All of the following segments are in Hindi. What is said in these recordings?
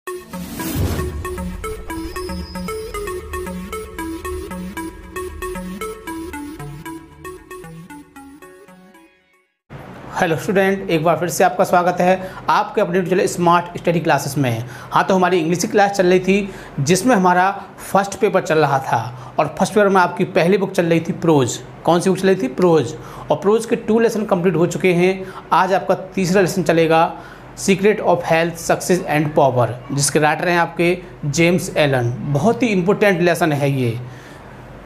हेलो स्टूडेंट, एक बार फिर से आपका स्वागत है आपके अपने चले स्मार्ट स्टडी क्लासेस में। हाँ, तो हमारी इंग्लिश की क्लास चल रही थी जिसमें हमारा फर्स्ट पेपर चल रहा था और फर्स्ट पेपर में आपकी पहली बुक चल रही थी प्रोज। कौन सी बुक चल रही थी? प्रोज। और प्रोज के 2 लेसन कंप्लीट हो चुके हैं। आज आपका तीसरा लेसन चलेगा, secret of health, success and power, जिसके राइटर हैं आपके जेम्स एलन। बहुत ही इम्पोर्टेंट लेसन है ये,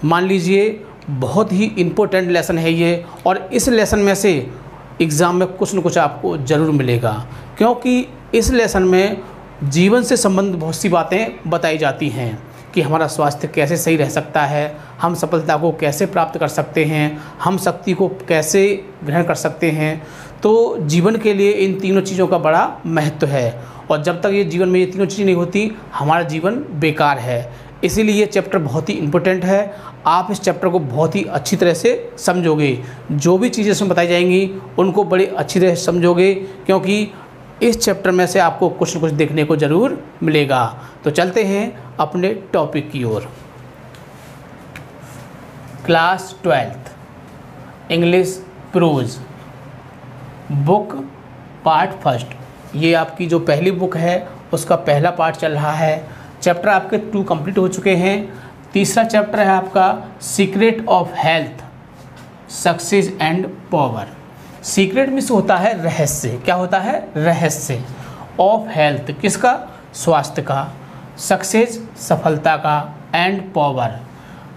मान लीजिए बहुत ही इम्पोर्टेंट लेसन है ये। और इस लेसन में से एग्ज़ाम में कुछ न कुछ आपको ज़रूर मिलेगा, क्योंकि इस लेसन में जीवन से संबंधित बहुत सी बातें बताई जाती हैं कि हमारा स्वास्थ्य कैसे सही रह सकता है, हम सफलता को कैसे प्राप्त कर सकते हैं, हम शक्ति को कैसे ग्रहण कर सकते हैं। तो जीवन के लिए इन तीनों चीज़ों का बड़ा महत्व है, और जब तक ये जीवन में ये तीनों चीज़ें नहीं होती हमारा जीवन बेकार है। इसीलिए ये चैप्टर बहुत ही इम्पोर्टेंट है। आप इस चैप्टर को बहुत ही अच्छी तरह से समझोगे, जो भी चीज़ें इसमें बताई जाएंगी उनको बड़ी अच्छी तरह से समझोगे, क्योंकि इस चैप्टर में से आपको कुछ न कुछ देखने को ज़रूर मिलेगा। तो चलते हैं अपने टॉपिक की ओर। Class 12 English prose book part first, ये आपकी जो पहली बुक है उसका पहला पार्ट चल रहा है। चैप्टर आपके 2 कंप्लीट हो चुके हैं। तीसरा चैप्टर है आपका secret of health, success and power. Secret means होता है रहस्य। क्या होता है? रहस्य। ऑफ हेल्थ किसका? स्वास्थ्य का। सक्सेस सफलता का। एंड पावर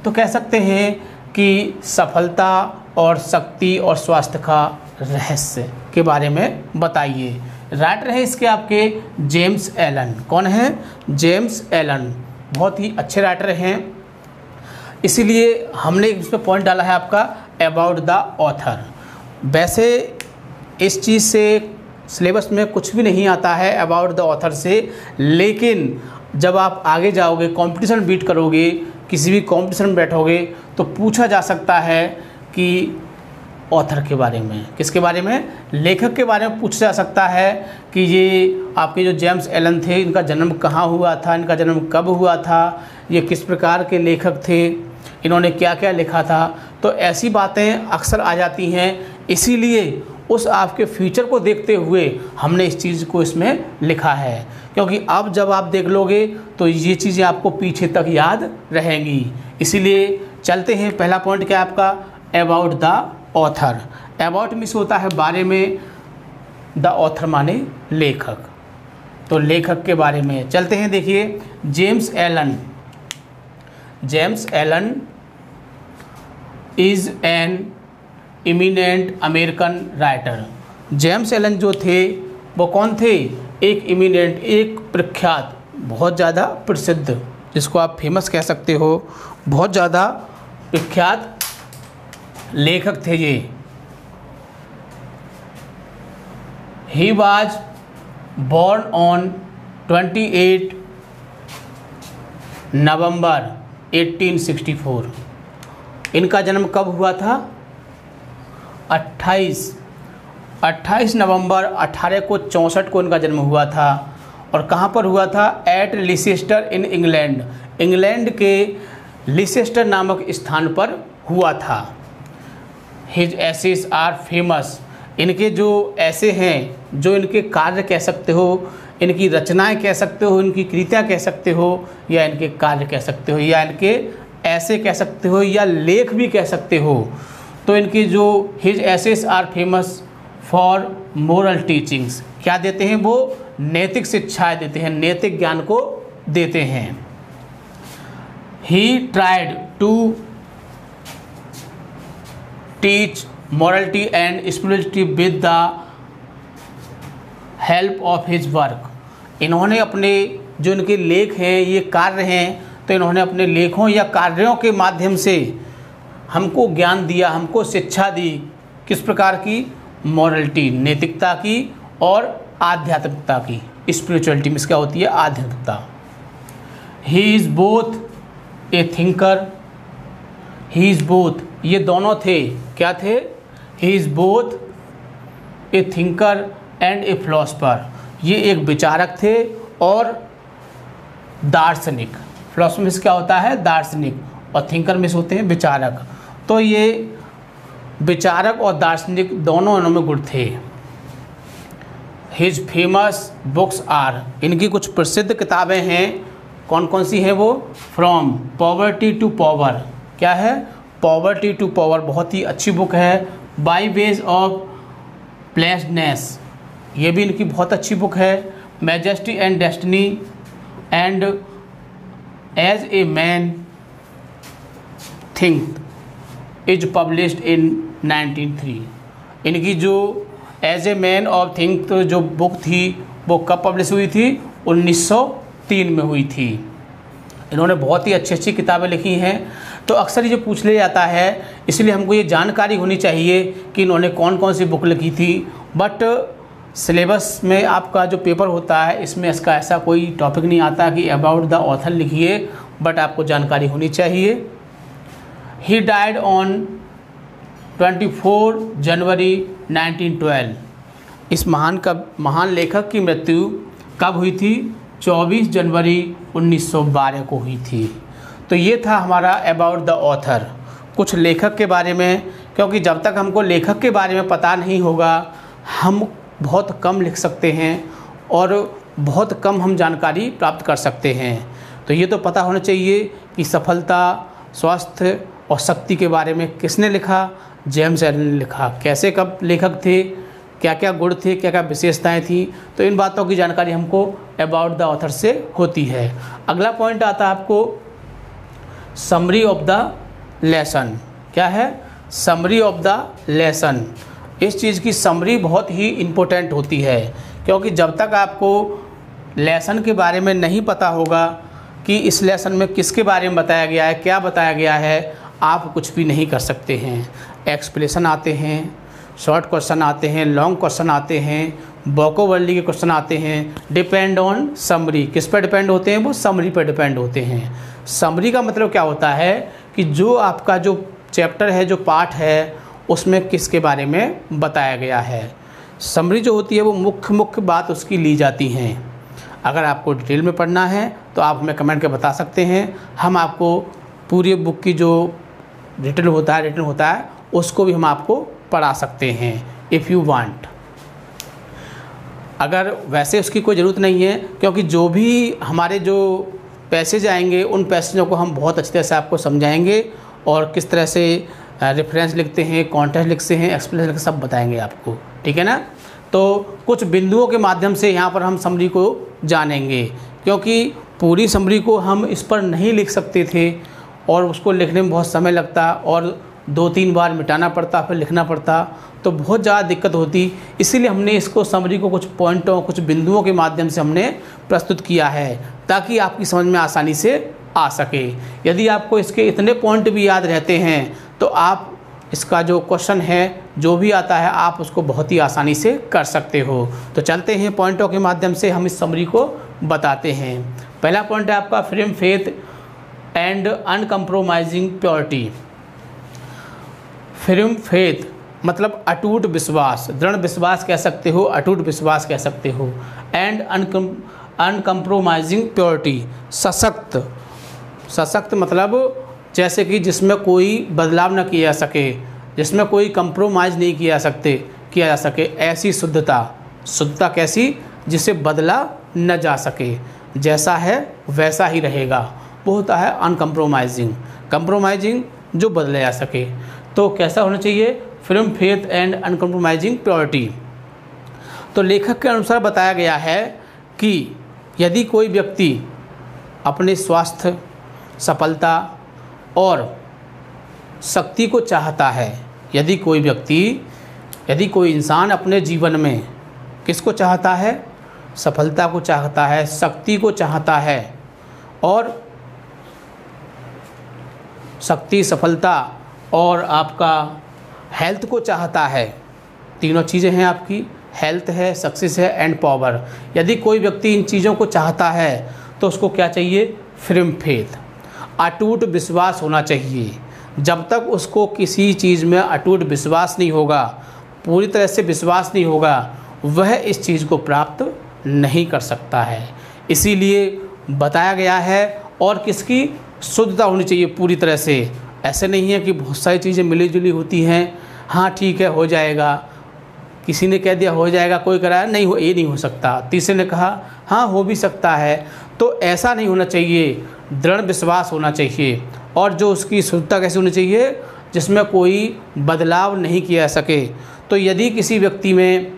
तो कह सकते हैं कि सफलता और शक्ति और स्वास्थ्य का रहस्य के बारे में बताइए। राइटर है इसके आपके जेम्स एलन। कौन है? James Allen. बहुत ही अच्छे राइटर हैं, इसीलिए हमने इसमें पॉइंट डाला है आपका अबाउट द ऑथर। वैसे इस चीज़ से सिलेबस में कुछ भी नहीं आता है अबाउट द ऑथर से, लेकिन जब आप आगे जाओगे, कंपटीशन बीट करोगे, किसी भी कंपटीशन में बैठोगे तो पूछा जा सकता है कि ऑथर के बारे में, किसके बारे में? लेखक के बारे में पूछा जा सकता है कि ये आपके जो जेम्स एलन थे इनका जन्म कहाँ हुआ था, इनका जन्म कब हुआ था, ये किस प्रकार के लेखक थे, इन्होंने क्या क्या लिखा था। तो ऐसी बातें अक्सर आ जाती हैं, इसीलिए उस आपके फ्यूचर को देखते हुए हमने इस चीज़ को इसमें लिखा है, क्योंकि अब जब आप देख लोगे तो ये चीज़ें आपको पीछे तक याद रहेंगी। इसीलिए चलते हैं, पहला पॉइंट क्या है आपका? About the author. About means होता है बारे में, द ऑथर माने लेखक। तो लेखक के बारे में चलते हैं। देखिए, James Allen. James Allen is an eminent American writer. James Allen जो थे वो कौन थे? एक इमिनेंट, एक प्रख्यात, बहुत ज़्यादा प्रसिद्ध, जिसको आप फेमस कह सकते हो, बहुत ज़्यादा प्रख्यात लेखक थे ये। ही वॉज बॉर्न ऑन 28 नवंबर 1864। इनका जन्म कब हुआ था? 28 नवंबर 1864 को इनका जन्म हुआ था। और कहाँ पर हुआ था? At Leicester in England. England के लिसेस्टर नामक स्थान पर हुआ था। His essays are famous. इनके जो ऐसे हैं, जो इनके कार्य कह सकते हो, इनकी रचनाएं कह सकते हो, इनकी कृतियाँ कह सकते हो, या इनके कार्य कह सकते हो, या इनके ऐसे कह सकते हो, या लेख भी कह सकते हो। तो इनकी जो his essays are famous for moral teachings, क्या देते हैं वो? नैतिक शिक्षाएं देते हैं, नैतिक ज्ञान को देते हैं। He tried to teach morality and spirituality with the help of his work। इन्होंने अपने जो इनके लेख हैं, ये कार्य हैं, तो इन्होंने अपने लेखों या कार्यों के माध्यम से हमको ज्ञान दिया, हमको शिक्षा दी। किस प्रकार की? मॉरलिटी, नैतिकता की, और आध्यात्मिकता की। स्पिरिचुअलिटी में क्या होती है? आध्यात्मिकता। He is both A thinker, he is both, ये दोनों थे। क्या थे? He is both A thinker and A philosopher. ये एक विचारक थे और दार्शनिक। फिलोसोफर मीन्स क्या होता है? दार्शनिक। और थिंकर मीन्स होते हैं विचारक। तो ये विचारक और दार्शनिक दोनों इनमें गुण थे। हिज फेमस बुक्स आर, इनकी कुछ प्रसिद्ध किताबें हैं। कौन कौन सी हैं वो? From poverty to power. क्या है? पॉवर्टी टू पावर, बहुत ही अच्छी बुक है। बाई वेज ऑफ प्लेसनेस, ये भी इनकी बहुत अच्छी बुक है। Majesty and destiny and as a man think is published in 1903। इनकी जो as a man of think जो बुक थी वो कब पब्लिश हुई थी? 1903 में हुई थी। इन्होंने बहुत ही अच्छी अच्छी किताबें लिखी हैं। तो अक्सर ये जो पूछ लिया जाता है, इसलिए हमको ये जानकारी होनी चाहिए कि इन्होंने कौन कौन सी बुक लिखी थी। बट सिलेबस में आपका जो पेपर होता है इसमें इसका ऐसा कोई टॉपिक नहीं आता कि अबाउट द ऑथर लिखिए, बट आपको जानकारी होनी चाहिए। ही डाइड ऑन 24 जनवरी 1912। इस महान लेखक की मृत्यु कब हुई थी? 24 जनवरी 1912 को हुई थी। तो ये था हमारा अबाउट द ऑथर, कुछ लेखक के बारे में। क्योंकि जब तक हमको लेखक के बारे में पता नहीं होगा, हम बहुत कम लिख सकते हैं और बहुत कम हम जानकारी प्राप्त कर सकते हैं। तो ये तो पता होना चाहिए कि सफलता, स्वास्थ्य और शक्ति के बारे में किसने लिखा? जेम्स एलन ने लिखा। कैसे, कब लेखक थे, क्या क्या गुण थे, क्या क्या विशेषताएं थी, तो इन बातों की जानकारी हमको अबाउट द ऑथर से होती है। अगला पॉइंट आता है आपको समरी ऑफ द लेसन। क्या है? Summary of the lesson. इस चीज़ की समरी बहुत ही इम्पोर्टेंट होती है, क्योंकि जब तक आपको लेसन के बारे में नहीं पता होगा कि इस लेसन में किसके बारे में बताया गया है, क्या बताया गया है, आप कुछ भी नहीं कर सकते हैं। एक्सप्लेनेशन आते हैं, शॉर्ट क्वेश्चन आते हैं, लॉन्ग क्वेश्चन आते हैं, वोकैबुलरी के क्वेश्चन आते हैं। डिपेंड ऑन समरी, किस पर डिपेंड होते हैं? वो समरी पर डिपेंड होते हैं। समरी का मतलब क्या होता है कि जो आपका जो चैप्टर है, जो पार्ट है, उसमें किसके बारे में बताया गया है। समरी जो होती है वो मुख्य बात उसकी ली जाती हैं। अगर आपको डिटेल में पढ़ना है तो आप हमें कमेंट के बता सकते हैं, हम आपको पूरी बुक की जो रिटन होता है उसको भी हम आपको पढ़ा सकते हैं इफ़ यू वांट। अगर वैसे उसकी कोई ज़रूरत नहीं है, क्योंकि जो भी हमारे जो पैसेज आएंगे उन पैसेजों को हम बहुत अच्छी तरह से आपको समझाएंगे और किस तरह से रेफरेंस लिखते हैं, कॉन्टेक्स्ट लिखते हैं, एक्सप्लेनेशन लिखते, सब बताएंगे आपको। ठीक है ना? तो कुछ बिंदुओं के माध्यम से यहाँ पर हम समरी को जानेंगे, क्योंकि पूरी समरी को हम इस पर नहीं लिख सकते थे और उसको लिखने में बहुत समय लगता और 2-3 बार मिटाना पड़ता, फिर लिखना पड़ता, तो बहुत ज़्यादा दिक्कत होती। इसीलिए हमने इसको समरी को कुछ पॉइंटों, कुछ बिंदुओं के माध्यम से हमने प्रस्तुत किया है, ताकि आपकी समझ में आसानी से आ सके। यदि आपको इसके इतने पॉइंट भी याद रहते हैं तो आप इसका जो क्वेश्चन है जो भी आता है आप उसको बहुत ही आसानी से कर सकते हो। तो चलते हैं पॉइंटों के माध्यम से हम इस समरी को बताते हैं। पहला पॉइंट है आपका freedom, faith and uncompromising purity. Freedom faith मतलब अटूट विश्वास, दृढ़ विश्वास कह सकते हो, अटूट विश्वास कह सकते हो। एंड अनकम्प्रोमाइजिंग प्योरिटी, सशक्त मतलब जैसे कि जिसमें कोई बदलाव न किया जा सके, जिसमें कोई कंप्रोमाइज़ नहीं किया जा सके, ऐसी शुद्धता कैसी? जिसे बदला न जा सके, जैसा है वैसा ही रहेगा, वो होता है अनकम्प्रोमाइजिंग। कंप्रोमाइजिंग जो बदला जा सके। तो कैसा होना चाहिए? Freedom, faith and uncompromising purity. तो लेखक के अनुसार बताया गया है कि यदि कोई व्यक्ति अपने स्वास्थ्य, सफलता और शक्ति को चाहता है, यदि कोई इंसान अपने जीवन में किसको चाहता है? सफलता को चाहता है, शक्ति को चाहता है और शक्ति, सफलता और आपका हेल्थ को चाहता है, तीनों चीज़ें हैं आपकी, हेल्थ है, सक्सेस है एंड पावर। यदि कोई व्यक्ति इन चीज़ों को चाहता है तो उसको क्या चाहिए? फ्रीडम, फेथ, अटूट विश्वास होना चाहिए। जब तक उसको किसी चीज़ में अटूट विश्वास नहीं होगा, पूरी तरह से विश्वास नहीं होगा, वह इस चीज़ को प्राप्त नहीं कर सकता है। इसीलिए बताया गया है और किसकी शुद्धता होनी चाहिए पूरी तरह से। ऐसे नहीं है कि बहुत सारी चीज़ें मिली जुली होती हैं, हाँ ठीक है हो जाएगा, किसी ने कह दिया हो जाएगा, कोई कह रहा है नहीं हो, ये नहीं हो सकता, तीसरे ने कहा हाँ हो भी सकता है। तो ऐसा नहीं होना चाहिए, दृढ़ विश्वास होना चाहिए। और जो उसकी शुद्धता कैसे होनी चाहिए, जिसमें कोई बदलाव नहीं किया जा सके। तो यदि किसी व्यक्ति में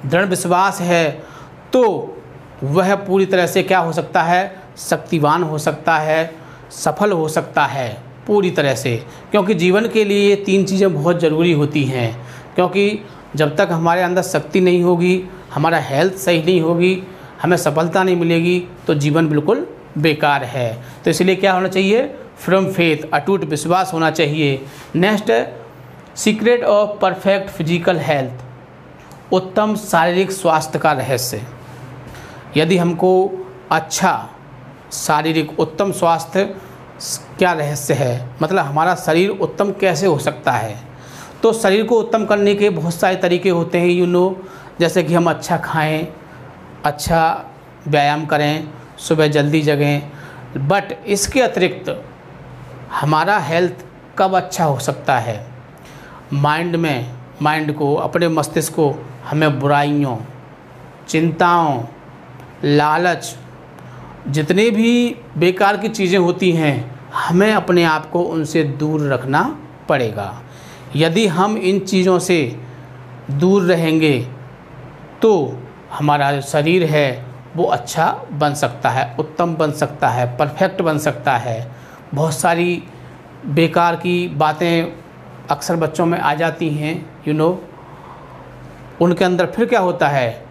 दृढ़ विश्वास है तो वह पूरी तरह से क्या हो सकता है, शक्तिवान हो सकता है, सफल हो सकता है पूरी तरह से। क्योंकि जीवन के लिए ये 3 चीज़ें बहुत ज़रूरी होती हैं। क्योंकि जब तक हमारे अंदर शक्ति नहीं होगी, हमारा हेल्थ सही नहीं होगी, हमें सफलता नहीं मिलेगी, तो जीवन बिल्कुल बेकार है। तो इसलिए क्या होना चाहिए, फ्रॉम फेथ, अटूट विश्वास होना चाहिए। नेक्स्ट है secret of perfect physical health, उत्तम शारीरिक स्वास्थ्य का रहस्य। यदि हमको अच्छा शारीरिक उत्तम स्वास्थ्य क्या रहस्य है, मतलब हमारा शरीर उत्तम कैसे हो सकता है। तो शरीर को उत्तम करने के बहुत सारे तरीके होते हैं जैसे कि हम अच्छा खाएं, अच्छा व्यायाम करें, सुबह जल्दी जगें। बट इसके अतिरिक्त हमारा हेल्थ कब अच्छा हो सकता है, माइंड को, अपने मस्तिष्क को हमें बुराइयों, चिंताओं, लालच, जितने भी बेकार की चीज़ें होती हैं, हमें अपने आप को उनसे दूर रखना पड़ेगा। यदि हम इन चीज़ों से दूर रहेंगे तो हमारा जो शरीर है वो अच्छा बन सकता है, उत्तम बन सकता है, परफेक्ट बन सकता है। बहुत सारी बेकार की बातें अक्सर बच्चों में आ जाती हैं उनके अंदर फिर क्या होता है,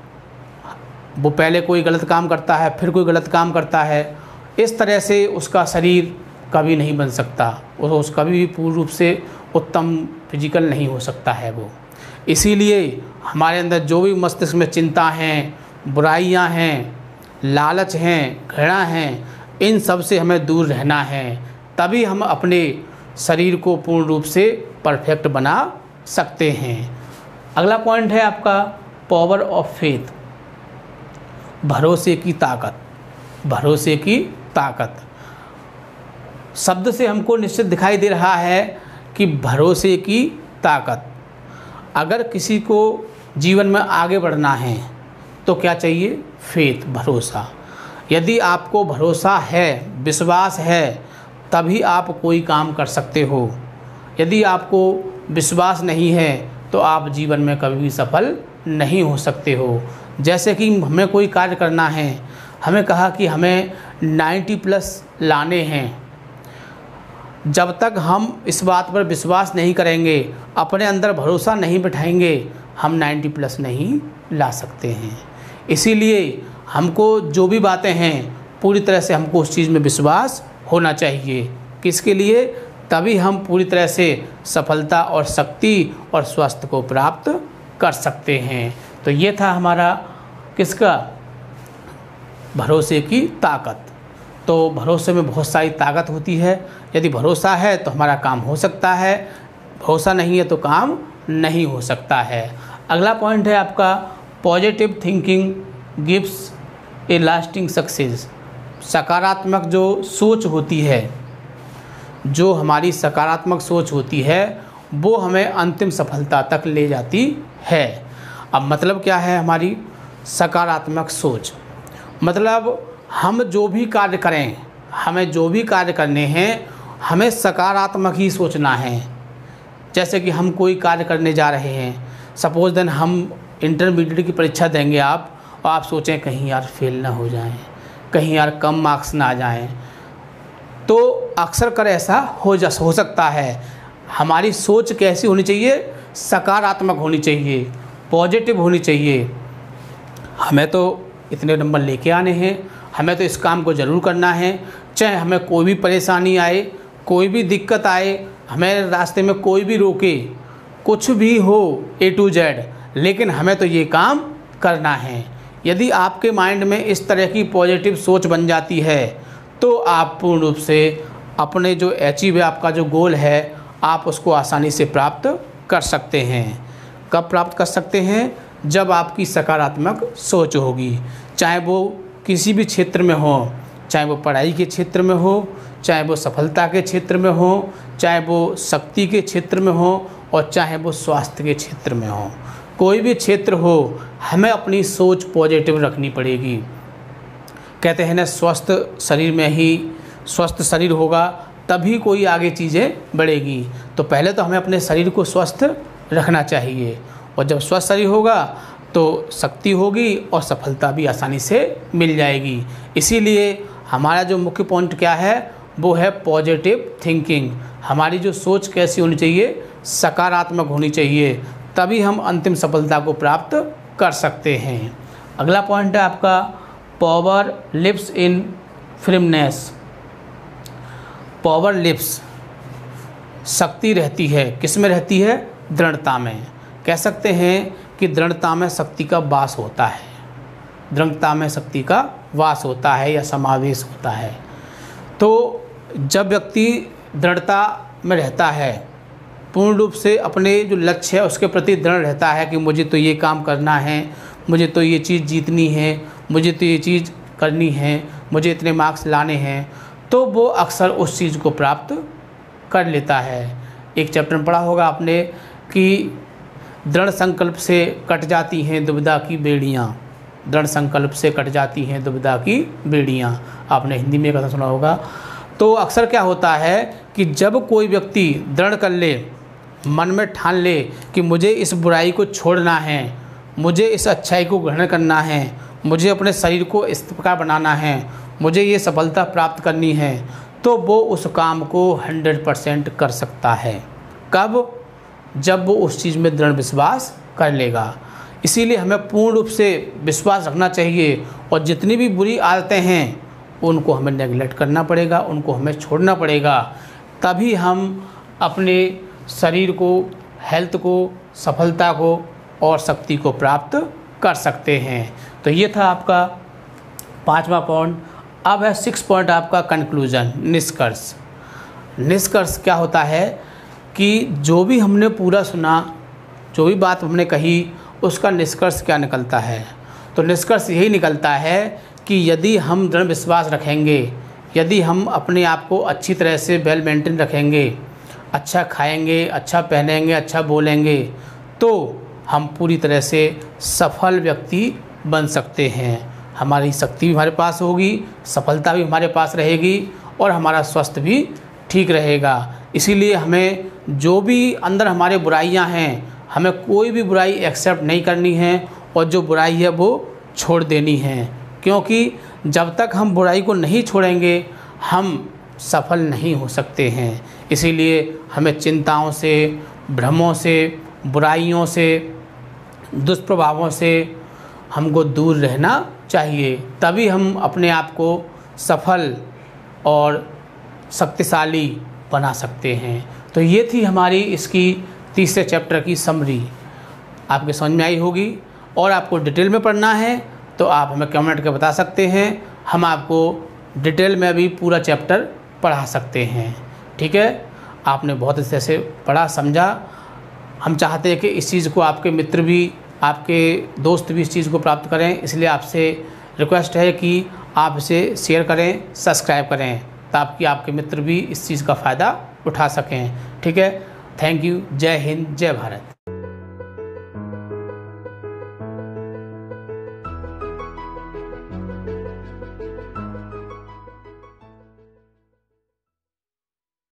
वो पहले कोई गलत काम करता है, फिर कोई गलत काम करता है। इस तरह से उसका शरीर कभी नहीं बन सकता, उस कभी भी पूर्ण रूप से उत्तम फिजिकल नहीं हो सकता है वो। इसीलिए हमारे अंदर जो भी मस्तिष्क में चिंता हैं, बुराइयां हैं, लालच हैं, घृणा हैं, इन सब से हमें दूर रहना है। तभी हम अपने शरीर को पूर्ण रूप से परफेक्ट बना सकते हैं। अगला पॉइंट है आपका पावर ऑफ फेथ, भरोसे की ताकत। भरोसे की ताकत शब्द से हमको निश्चित दिखाई दे रहा है कि भरोसे की ताकत। अगर किसी को जीवन में आगे बढ़ना है तो क्या चाहिए, फेथ, भरोसा। यदि आपको भरोसा है, विश्वास है, तभी आप कोई काम कर सकते हो। यदि आपको विश्वास नहीं है तो आप जीवन में कभी भी सफल नहीं हो सकते हो। जैसे कि हमें कोई कार्य करना है, हमें कहा कि हमें 90+ लाने हैं, जब तक हम इस बात पर विश्वास नहीं करेंगे, अपने अंदर भरोसा नहीं बिठाएंगे, हम 90+ नहीं ला सकते हैं। इसीलिए हमको जो भी बातें हैं पूरी तरह से हमको उस चीज़ में विश्वास होना चाहिए। किसके लिए, तभी हम पूरी तरह से सफलता और शक्ति और स्वास्थ्य को प्राप्त कर सकते हैं। तो ये था हमारा किसका, भरोसे की ताकत। तो भरोसे में बहुत सारी ताकत होती है। यदि भरोसा है तो हमारा काम हो सकता है, भरोसा नहीं है तो काम नहीं हो सकता है। अगला पॉइंट है आपका पॉजिटिव थिंकिंग गिव्स ए लास्टिंग सक्सेस। सकारात्मक जो सोच होती है, जो हमारी सकारात्मक सोच होती है वो हमें अंतिम सफलता तक ले जाती है। अब मतलब क्या है हमारी सकारात्मक सोच, मतलब हम जो भी कार्य करें, हमें जो भी कार्य करने हैं, हमें सकारात्मक ही सोचना है। जैसे कि हम कोई कार्य करने जा रहे हैं, सपोज देन हम इंटरमीडिएट की परीक्षा देंगे आप, और आप सोचें कहीं यार फेल ना हो जाएं, कहीं यार कम मार्क्स ना आ जाएं, तो अक्सर कर ऐसा हो सकता है। हमारी सोच कैसी होनी चाहिए, सकारात्मक होनी चाहिए, पॉजिटिव होनी चाहिए। हमें तो इतने नंबर लेके आने हैं, हमें तो इस काम को ज़रूर करना है, चाहे हमें कोई भी परेशानी आए, कोई भी दिक्कत आए, हमें रास्ते में कोई भी रोके, कुछ भी हो A to Z, लेकिन हमें तो ये काम करना है। यदि आपके माइंड में इस तरह की पॉजिटिव सोच बन जाती है तो आप पूर्ण रूप से अपने जो अचीव है, आपका जो गोल है, आप उसको आसानी से प्राप्त कर सकते हैं। कब प्राप्त कर सकते हैं, जब आपकी सकारात्मक सोच होगी, चाहे वो किसी भी क्षेत्र में हो, चाहे वो पढ़ाई के क्षेत्र में हो, चाहे वो सफलता के क्षेत्र में हो, चाहे वो शक्ति के क्षेत्र में हो, और चाहे वो स्वास्थ्य के क्षेत्र में हो, कोई भी क्षेत्र हो, हमें अपनी सोच पॉजिटिव रखनी पड़ेगी। कहते हैं ना, स्वस्थ शरीर में ही स्वस्थ शरीर होगा तभी कोई आगे चीज़ें बढ़ेगी। तो पहले तो हमें अपने शरीर को स्वस्थ रखना चाहिए, और जब स्वस्थ शरीर होगा तो शक्ति होगी और सफलता भी आसानी से मिल जाएगी। इसीलिए हमारा जो मुख्य पॉइंट क्या है, वो है पॉजिटिव थिंकिंग। हमारी जो सोच कैसी होनी चाहिए, सकारात्मक होनी चाहिए, तभी हम अंतिम सफलता को प्राप्त कर सकते हैं। अगला पॉइंट है आपका power lives in firmness. Power lives, शक्ति रहती है, किस में रहती है? दृढ़ता में। कह सकते हैं कि दृढ़ता में शक्ति का वास होता है, दृढ़ता में शक्ति का वास होता है या समावेश होता है। तो जब व्यक्ति दृढ़ता में रहता है, पूर्ण रूप से अपने जो लक्ष्य है उसके प्रति दृढ़ रहता है कि मुझे तो ये काम करना है, मुझे तो ये चीज़ जीतनी है, मुझे तो ये चीज़ करनी है, मुझे इतने मार्क्स लाने हैं, तो वो अक्सर उस चीज़ को प्राप्त कर लेता है। एक चैप्टर में पढ़ा होगा आपने कि दृढ़ संकल्प से कट जाती हैं दुविधा की बेड़ियाँ, दृढ़ संकल्प से कट जाती हैं दुविधा की बेड़ियाँ। आपने हिंदी में कथा सुना होगा। तो अक्सर क्या होता है कि जब कोई व्यक्ति दृढ़ कर ले, मन में ठान ले कि मुझे इस बुराई को छोड़ना है, मुझे इस अच्छाई को ग्रहण करना है, मुझे अपने शरीर को इस प्रकार बनाना है, मुझे ये सफलता प्राप्त करनी है, तो वो उस काम को 100% कर सकता है। कब? जब वो उस चीज़ में दृढ़ विश्वास कर लेगा। इसीलिए हमें पूर्ण रूप से विश्वास रखना चाहिए, और जितनी भी बुरी आदतें हैं उनको हमें नेगलेक्ट करना पड़ेगा, उनको हमें छोड़ना पड़ेगा, तभी हम अपने शरीर को, हेल्थ को, सफलता को और शक्ति को प्राप्त कर सकते हैं। तो ये था आपका 5वां पॉइंट। अब है 6 पॉइंट आपका कंक्लूजन, निष्कर्ष। निष्कर्ष क्या होता है कि जो भी हमने पूरा सुना, जो भी बात हमने कही, उसका निष्कर्ष क्या निकलता है? तो निष्कर्ष यही निकलता है कि यदि हम दृढ़ विश्वास रखेंगे, यदि हम अपने आप को अच्छी तरह से वेल मेंटेन रखेंगे, अच्छा खाएंगे, अच्छा पहनेंगे, अच्छा बोलेंगे, तो हम पूरी तरह से सफल व्यक्ति बन सकते हैं। हमारी शक्ति भी हमारे पास होगी, सफलता भी हमारे पास रहेगी, और हमारा स्वास्थ्य भी ठीक रहेगा। इसीलिए हमें जो भी अंदर हमारे बुराइयां हैं, हमें कोई भी बुराई एक्सेप्ट नहीं करनी है, और जो बुराई है वो छोड़ देनी है। क्योंकि जब तक हम बुराई को नहीं छोड़ेंगे, हम सफल नहीं हो सकते हैं। इसीलिए हमें चिंताओं से, भ्रमों से, बुराइयों से, दुष्प्रभावों से हमको दूर रहना चाहिए, तभी हम अपने आप को सफल और शक्तिशाली बना सकते हैं। तो ये थी हमारी इसकी तीसरे चैप्टर की समरी। आपके समझ में आई होगी, और आपको डिटेल में पढ़ना है तो आप हमें कमेंट करके बता सकते हैं, हम आपको डिटेल में भी पूरा चैप्टर पढ़ा सकते हैं। ठीक है, आपने बहुत अच्छे से पढ़ा, समझा। हम चाहते हैं कि इस चीज़ को आपके मित्र भी, आपके दोस्त भी इस चीज़ को प्राप्त करें, इसलिए आपसे रिक्वेस्ट है कि आप इसे शेयर करें, सब्सक्राइब करें, ताकि आपके मित्र भी इस चीज़ का फ़ायदा उठा सकें। ठीक है, थैंक यू। जय हिंद, जय भारत।